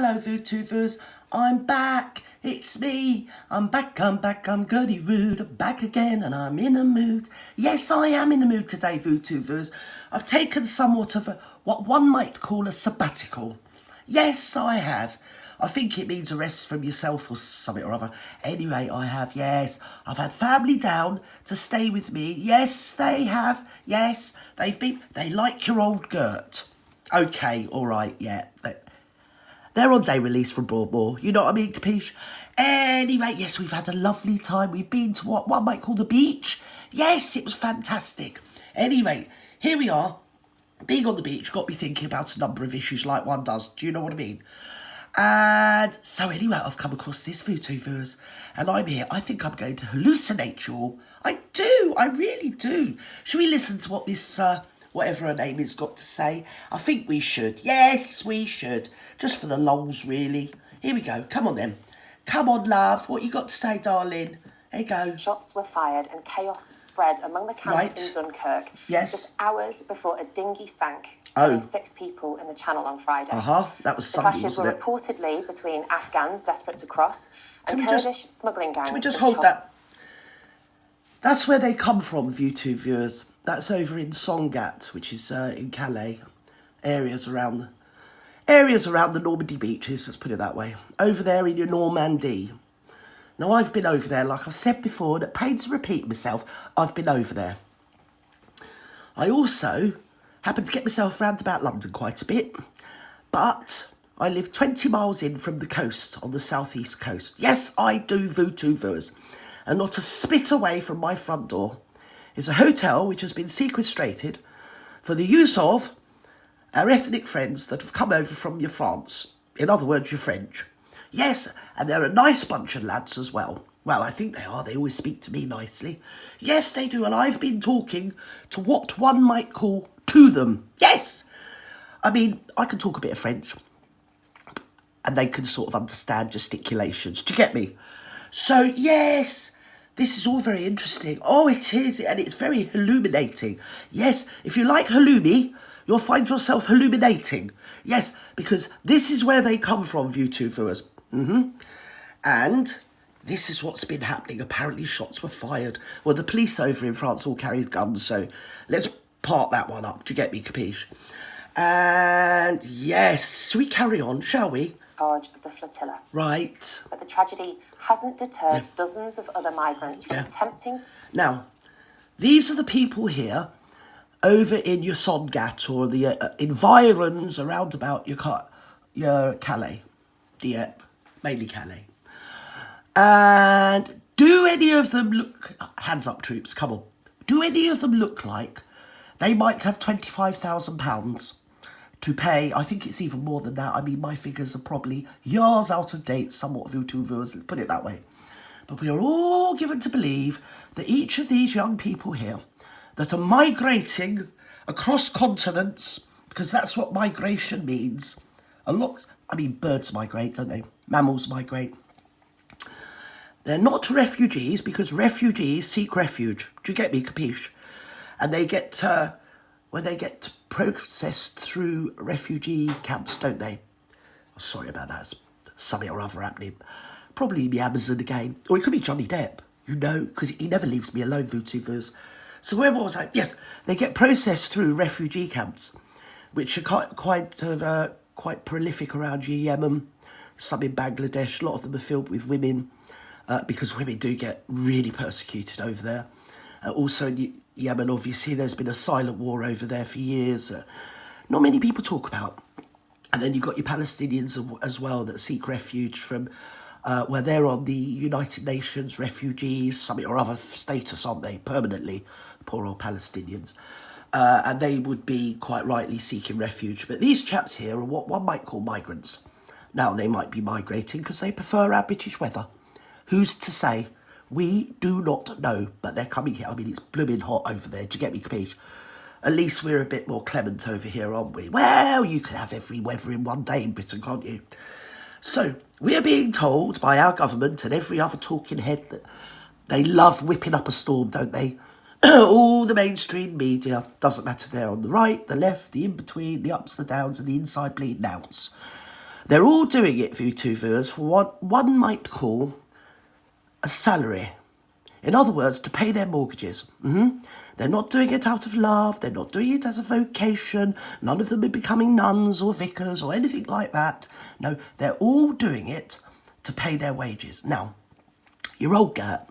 Hello VTubers, I'm back, it's me, I'm back, I'm Gertie Rude, I'm back again and I'm in a mood. Yes, I am in a mood today VTubers. I've taken somewhat of what one might call a sabbatical. Yes, I have. I think it means a rest from yourself or something or other. Anyway, I have, yes. I've had family down to stay with me. Yes, they have. Yes, they like your old Gert. Okay, all right, yeah. They're on day release from Broadmoor, you know what I mean, capiche? Anyway, yes, we've had a lovely time. We've been to what one might call the beach. Yes, it was fantastic. Anyway, here we are. Being on the beach got me thinking about a number of issues like one does. Do you know what I mean? And so anyway, I've come across this VTubers and I'm here. I think I'm going to hallucinate you all. I do, I really do. Should we listen to what this... whatever her name is got to say? I think we should. Yes, we should. Just for the lols, really. Here we go. Come on, then. Come on, love. What you got to say, darling? There you go. Shots were fired and chaos spread among the camps in Dunkirk. Yes. Just hours before a dinghy sank, killing 6 people in the Channel on Friday. That was Sunday, the clashes were reportedly between Afghans desperate to cross and Kurdish smuggling gangs. Can we just hold that? That's where they come from, YouTube viewers. That's over in Sangatte, which is in Calais, areas around the Normandy beaches, let's put it that way. Over there in your Normandy. Now, I've been over there, like I've said before, and at pains to repeat myself, I've been over there. I also happen to get myself round about London quite a bit, but I live 20 miles in from the coast, on the southeast coast. Yes, I do, VTubers. And not a spit away from my front door is a hotel which has been sequestrated for the use of our ethnic friends that have come over from your France. In other words, your French. Yes, and they're a nice bunch of lads as well. Well, I think they are. They always speak to me nicely. Yes, they do. And I've been talking to what one might call to them. Yes. I mean, I can talk a bit of French. And they can sort of understand gesticulations. Do you get me? So, yes, this is all very interesting. Oh, it is. And it's very illuminating. Yes, if you like halloumi, you'll find yourself illuminating. Yes, because this is where they come from, YouTube viewers. And this is what's been happening. Apparently shots were fired. Well, the police over in France all carry guns, so let's part that one up. Do you get me, capiche? And yes, shall we carry on, shall we? Charge of the flotilla. Right. But the tragedy hasn't deterred dozens of other migrants from attempting to... Now, these are the people here over in your Sangatte or the environs around about your Calais, Dieppe, mainly Calais. And do any of them look... Hands up, troops, come on. Do any of them look like they might have £25,000 to pay? I think it's even more than that. I mean, my figures are probably years out of date, somewhat of YouTube viewers, let's put it that way. But we are all given to believe that each of these young people here that are migrating across continents, because that's what migration means. I mean, birds migrate, don't they? Mammals migrate. They're not refugees, because refugees seek refuge. Do you get me, capiche? And they get, when they get processed through refugee camps, don't they? Oh, sorry about that. Something or other happening. Probably the Amazon again. Or it could be Johnny Depp, you know, because he never leaves me alone, VTubers. So where was I? Yes, they get processed through refugee camps, which are quite prolific around Yemen, some in Bangladesh. A lot of them are filled with women, because women do get really persecuted over there. Also in Yemen, obviously, there's been a silent war over there for years. Not many people talk about. And then you've got your Palestinians as well that seek refuge from where they're on the United Nations refugees, something or other status, aren't they, permanently, poor old Palestinians. And they would be quite rightly seeking refuge. But these chaps here are what one might call migrants. Now, they might be migrating because they prefer our British weather. Who's to say? We do not know, but they're coming here. I mean, it's blooming hot over there. Do you get me, capiche? At least we're a bit more clement over here, aren't we? Well, you can have every weather in one day in Britain, can't you? So, we're being told by our government and every other talking head that they love whipping up a storm, don't they? All the mainstream media, doesn't matter if they're on the right, the left, the in-between, the ups, the downs, and the inside bleeding outs. They're all doing it, VTubers, for what one might call a salary. In other words, to pay their mortgages. They're not doing it out of love. They're not doing it as a vocation. None of them are becoming nuns or vicars or anything like that. No, they're all doing it to pay their wages. Now, your old Gert,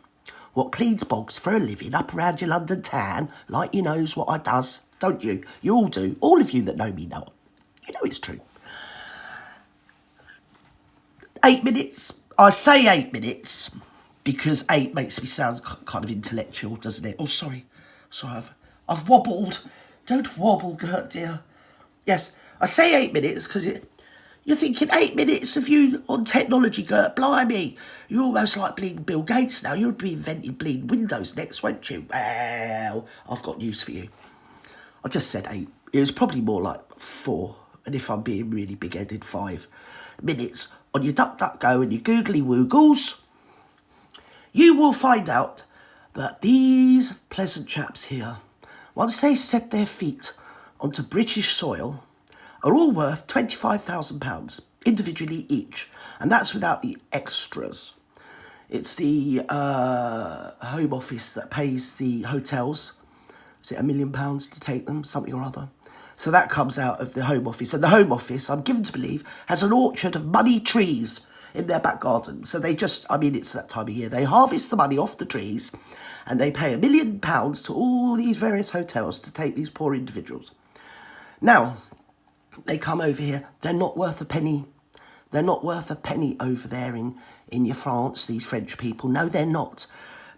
what cleans bogs for a living up around your London town, like you knows what I does, don't you? You all do. All of you that know me know. You know it's true. 8 minutes. I say 8 minutes because 8 makes me sound kind of intellectual, doesn't it? Oh, sorry, I've wobbled. Don't wobble, Gert, dear. Yes, I say 8 minutes because you're thinking 8 minutes of you on technology, Gert. Blimey, you're almost like bleeding Bill Gates now. You'll be inventing bleeding Windows next, won't you? Well, I've got news for you. I just said 8. It was probably more like 4, and if I'm being really big-headed, 5 minutes on your DuckDuckGo and your googly woogles. You will find out that these pleasant chaps here, once they set their feet onto British soil, are all worth £25,000 individually each, and that's without the extras. It's the Home Office that pays the hotels. Is it £1 million to take them, something or other? So that comes out of the Home Office, and the Home Office, I'm given to believe, has an orchard of money trees in their back garden. So they just, I mean, it's that time of year. They harvest the money off the trees and they pay £1 million to all these various hotels to take these poor individuals. Now, they come over here. They're not worth a penny. They're not worth a penny over there in your France, these French people. No, they're not.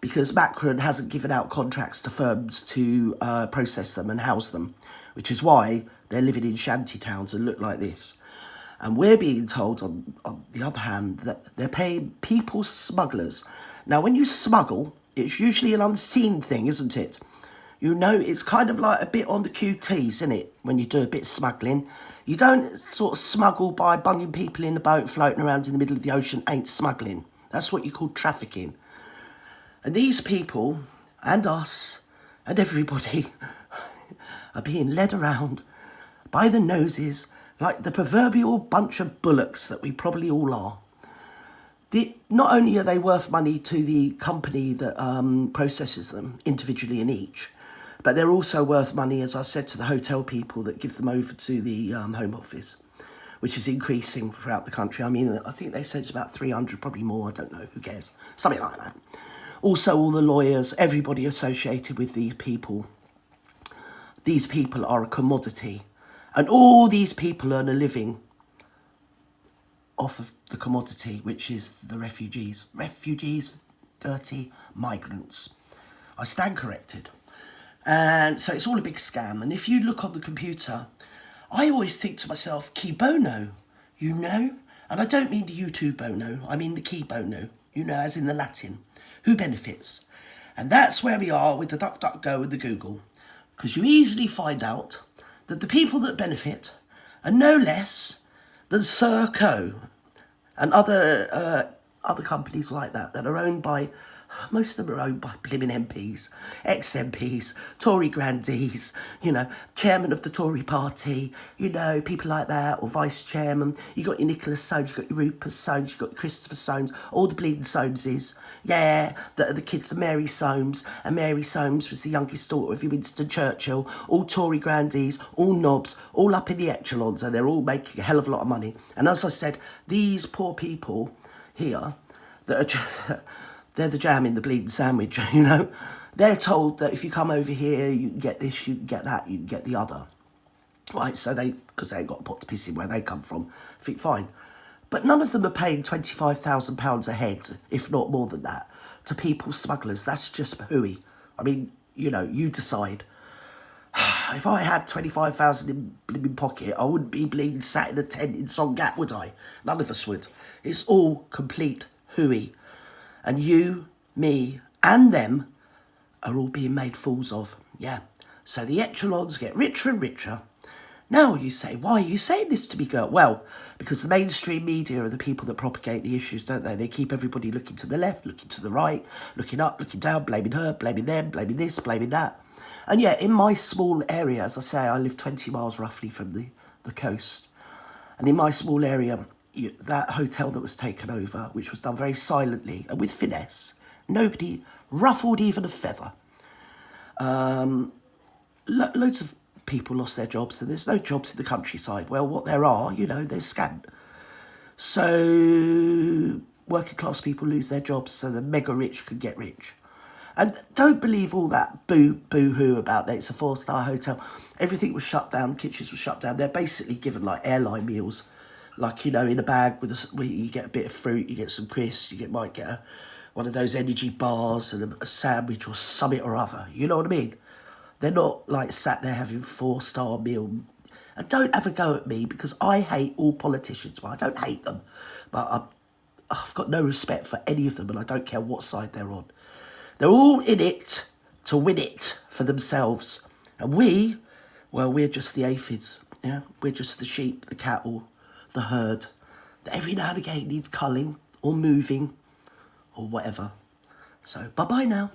Because Macron hasn't given out contracts to firms to process them and house them, which is why they're living in shanty towns and look like this. And we're being told, on the other hand, that they're paying people smugglers. Now, when you smuggle, it's usually an unseen thing, isn't it? You know, it's kind of like a bit on the QTs, isn't it? When you do a bit of smuggling. You don't sort of smuggle by bunging people in a boat floating around in the middle of the ocean, ain't smuggling. That's what you call trafficking. And these people, and us, and everybody, are being led around by the noses like the proverbial bunch of bullocks that we probably all are. Not only are they worth money to the company that processes them individually in each, but they're also worth money, as I said, to the hotel people that give them over to the Home Office, which is increasing throughout the country. I mean, I think they said it's about 300, probably more, I don't know, who cares? Something like that. Also, all the lawyers, everybody associated with these people are a commodity. And all these people earn a living off of the commodity, which is the refugees. Refugees, dirty migrants. I stand corrected. And so it's all a big scam. And if you look on the computer, I always think to myself, Key bono, you know? And I don't mean the YouTube bono, I mean the key bono, you know, as in the Latin. Who benefits? And that's where we are with the DuckDuckGo and the Google. Because you easily find out that the people that benefit are no less than Serco and other companies like that are owned by, most of them are owned by blimmin' MPs, ex-MPs, Tory grandees, you know, chairman of the Tory party, you know, people like that, or vice chairman. You got your Nicholas Soames, you got your Rupert Soames, you got your Christopher Soames, all the bleeding Soameses. Yeah, the kids of Mary Soames, and Mary Soames was the youngest daughter of Winston Churchill, all Tory grandees, all knobs, all up in the echelons, and they're all making a hell of a lot of money. And as I said, these poor people here, that are just, they're the jam in the bleeding sandwich, you know. They're told that if you come over here, you can get this, you can get that, you can get the other. Right, so because they ain't got a pot to piss in where they come from, I think fine. But none of them are paying £25,000 a head, if not more than that, to people smugglers. That's just hooey. I mean, you know, you decide. If I had 25,000 in my pocket, I wouldn't be bleeding sat in a tent in Songat, would I? None of us would. It's all complete hooey. And you, me, and them are all being made fools of. Yeah. So the echelons get richer and richer. Now you say, why are you saying this to me, girl? Well, because the mainstream media are the people that propagate the issues, don't they? They keep everybody looking to the left, looking to the right, looking up, looking down, blaming her, blaming them, blaming this, blaming that. And yeah, in my small area, as I say, I live 20 miles roughly from the coast. And in my small area, that hotel that was taken over, which was done very silently and with finesse. Nobody ruffled even a feather. Loads of people lost their jobs, and there's no jobs in the countryside. Well, what there are, they're scant. So working class people lose their jobs so the mega rich can get rich. And don't believe all that boo-hoo about that. It's a 4-star hotel. Everything was shut down. Kitchens were shut down. They're basically given like airline meals, like, in a bag where you get a bit of fruit, you get some crisps, might get one of those energy bars and a sandwich or something or other. You know what I mean? They're not like sat there having 4-star meal. And don't have a go at me, because I hate all politicians. Well, I don't hate them, but I've got no respect for any of them, and I don't care what side they're on. They're all in it to win it for themselves. And we're just the aphids. Yeah, we're just the sheep, the cattle, the herd that every now and again needs culling or moving or whatever. So bye-bye now.